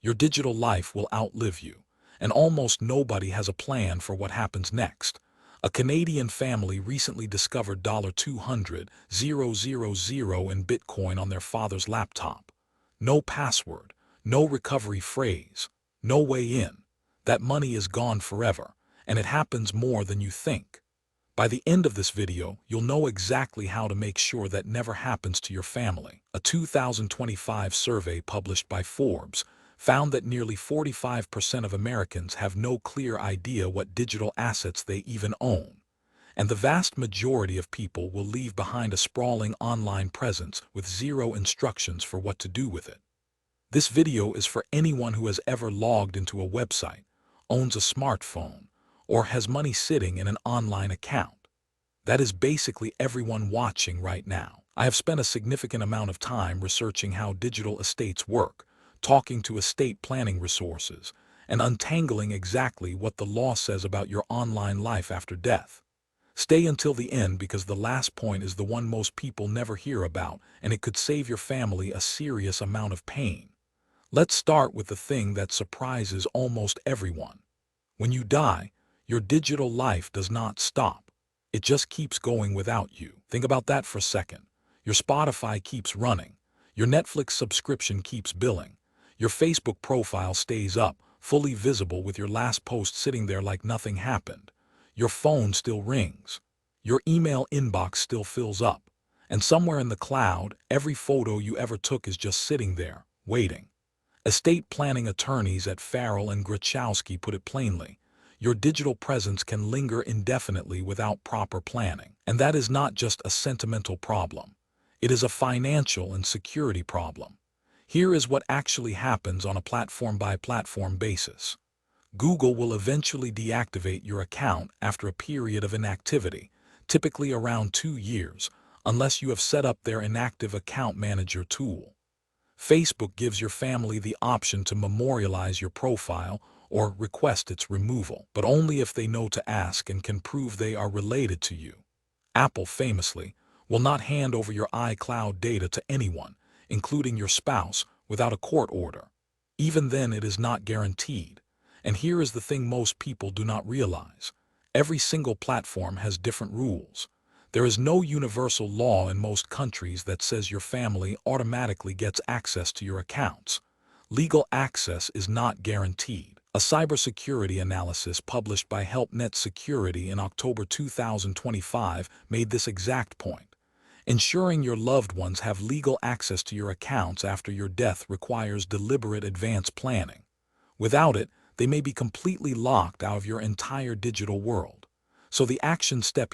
Your digital life will outlive you, and almost nobody has a plan for what happens next. A Canadian family recently discovered $200,000 in Bitcoin on their father's laptop. No password, no recovery phrase, no way in. That money is gone forever, and it happens more than you think. By the end of this video, you'll know exactly how to make sure that never happens to your family. A 2025 survey published by Forbes found that nearly 45% of Americans have no clear idea what digital assets they even own. And the vast majority of people will leave behind a sprawling online presence with zero instructions for what to do with it. This video is for anyone who has ever logged into a website, owns a smartphone, or has money sitting in an online account. That is basically everyone watching right now. I have spent a significant amount of time researching how digital estates work, talking to estate planning resources, and untangling exactly what the law says about your online life after death. Stay until the end because the last point is the one most people never hear about, and it could save your family a serious amount of pain. Let's start with the thing that surprises almost everyone. When you die, your digital life does not stop. It just keeps going without you. Think about that for a second. Your Spotify keeps running. Your Netflix subscription keeps billing. Your Facebook profile stays up, fully visible with your last post sitting there like nothing happened. Your phone still rings. Your email inbox still fills up. And somewhere in the cloud, every photo you ever took is just sitting there, waiting. Estate planning attorneys at Farrell and Grachowski put it plainly. Your digital presence can linger indefinitely without proper planning. And that is not just a sentimental problem. It is a financial and security problem. Here is what actually happens on a platform-by-platform basis. Google will eventually deactivate your account after a period of inactivity, typically around 2 years, unless you have set up their inactive account manager tool. Facebook gives your family the option to memorialize your profile or request its removal, but only if they know to ask and can prove they are related to you. Apple, famously, will not hand over your iCloud data to anyone, including your spouse, without a court order. Even then, it is not guaranteed. And here is the thing most people do not realize. Every single platform has different rules. There is no universal law in most countries that says your family automatically gets access to your accounts. Legal access is not guaranteed. A cybersecurity analysis published by HelpNet Security in October 2025 made this exact point. Ensuring your loved ones have legal access to your accounts after your death requires deliberate advanced planning. Without it, they may be completely locked out of your entire digital world. So the action step